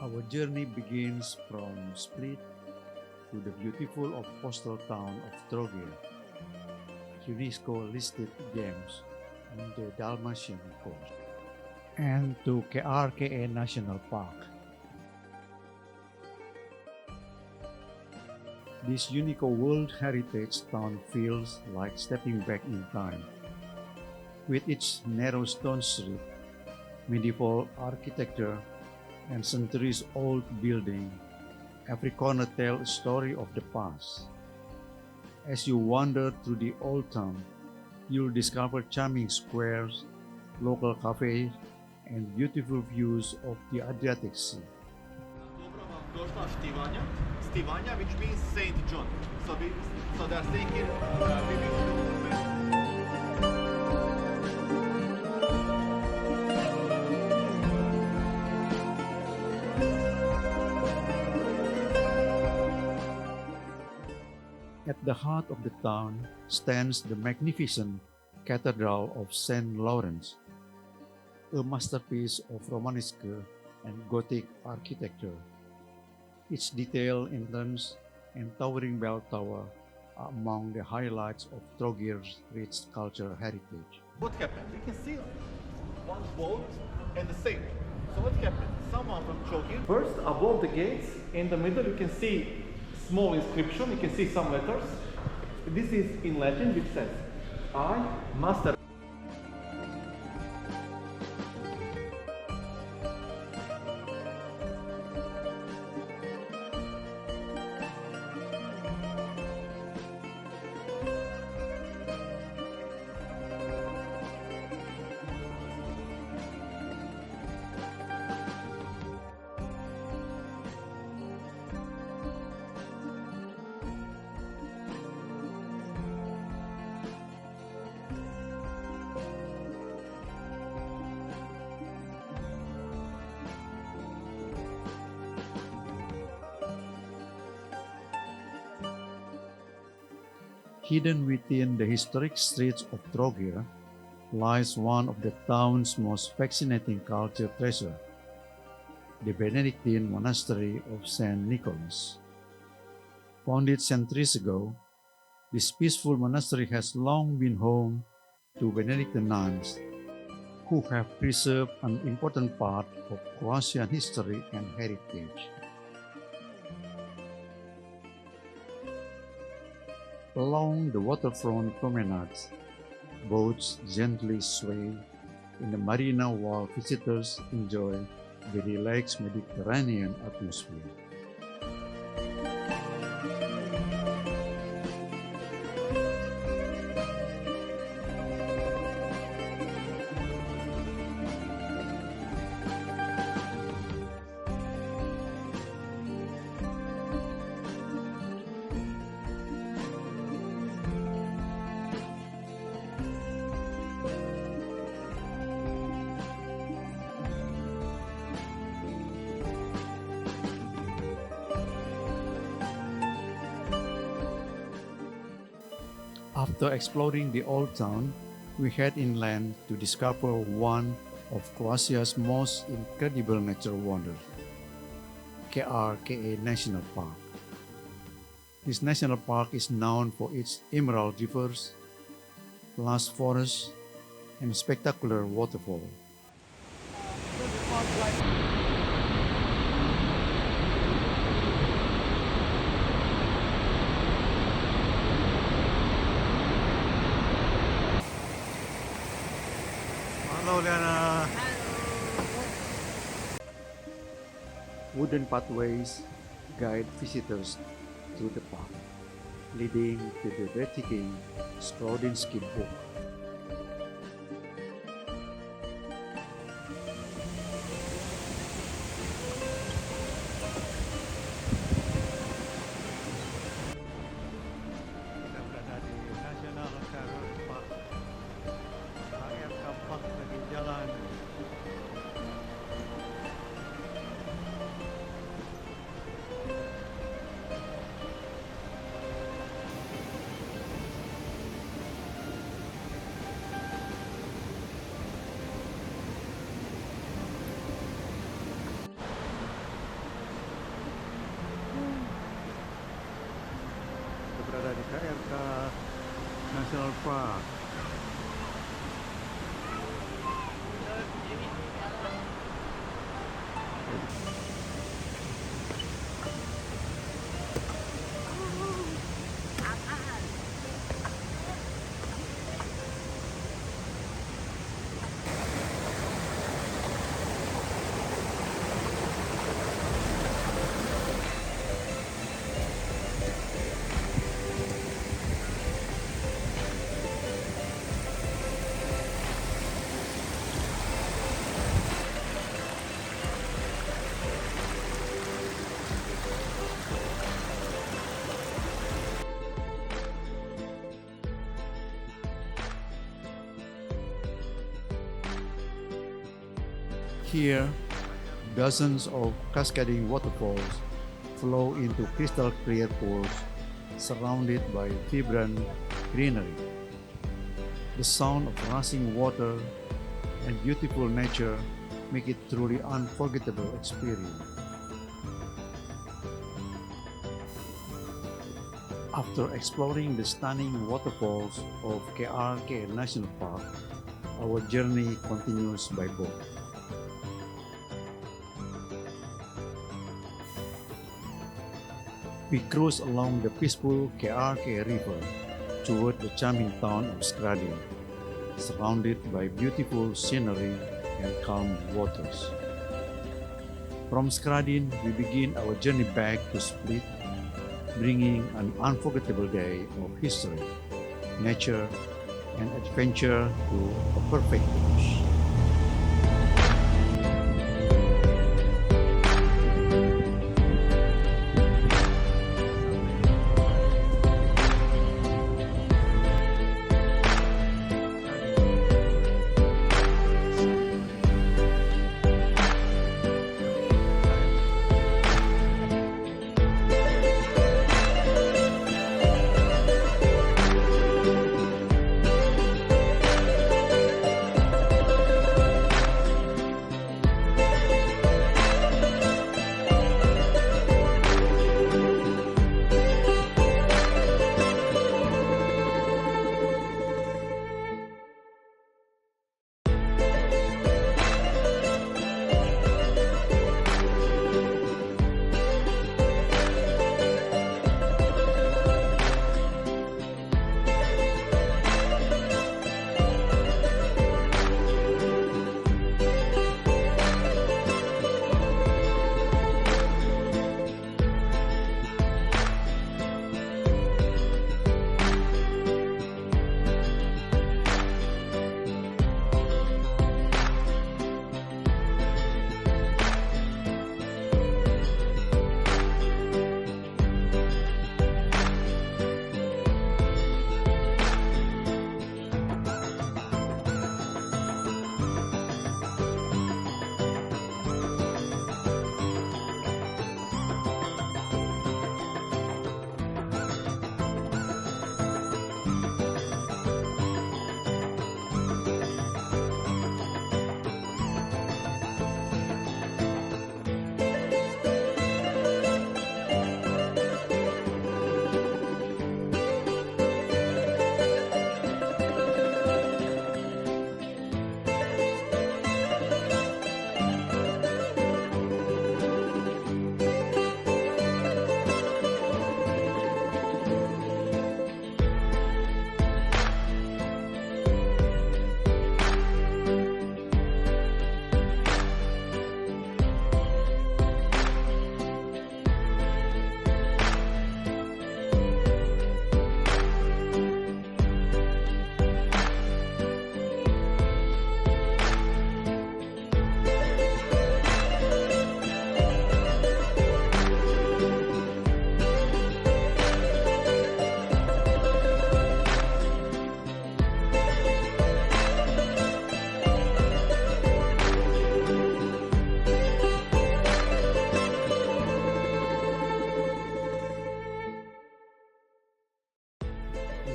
Our journey begins from Split to the beautiful coastal town of Trogir, UNESCO listed gems on the Dalmatian coast, and to Krka National Park. This UNESCO World Heritage town feels like stepping back in time. With its narrow stone street, medieval architecture, and centuries-old building, every corner tells a story of the past. As you wander through the old town, you'll discover charming squares, local cafes, and beautiful views of the Adriatic Sea. Dobro vam došla Štivanja. Štivanja, which means Saint John. So they're saying here, At the heart of the town stands the magnificent Cathedral of Saint Lawrence, a masterpiece of Romanesque and Gothic architecture. Its detailed entrance and towering bell tower are among the highlights of Trogir's rich cultural heritage. what happened? We can see one boat and the sail. So what happened? Someone from Trogir. First, above the gates, in the middle, you can see small inscription. You can see some letters. This is in Latin, which says, "I, Master." Hidden within the historic streets of Trogir lies one of the town's most fascinating cultural treasures, the Benedictine monastery of Saint Nicholas. Founded centuries ago, this peaceful monastery has long been home to Benedictine nuns who have preserved an important part of Croatian history and heritage. Along the waterfront promenades, boats gently sway in the marina while visitors enjoy the relaxed Mediterranean atmosphere. After exploring the old town, we head inland to discover one of Croatia's most incredible natural wonders, Krka National Park. This national park is known for its emerald rivers, lush forests, and spectacular waterfalls. Halo Liana. Wooden pathways guide visitors through the park, leading to the breathtaking sprawling book. Kita berada di National Park. Rakyat tampak lagi jalan. Park. Here, dozens of cascading waterfalls flow into crystal clear pools surrounded by vibrant greenery. The sound of rushing water and beautiful nature make it truly unforgettable experience. After exploring the stunning waterfalls of Krka National Park, our journey continues by boat. We cruise along the peaceful Krka River toward the charming town of Skradin, surrounded by beautiful scenery and calm waters. From Skradin, we begin our journey back to Split, bringing an unforgettable day of history, nature, and adventure to a perfect close.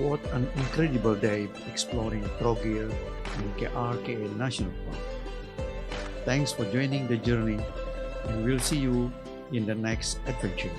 What an incredible day exploring Trogir and Krka National Park. Thanks for joining the journey, and we'll see you in the next adventure.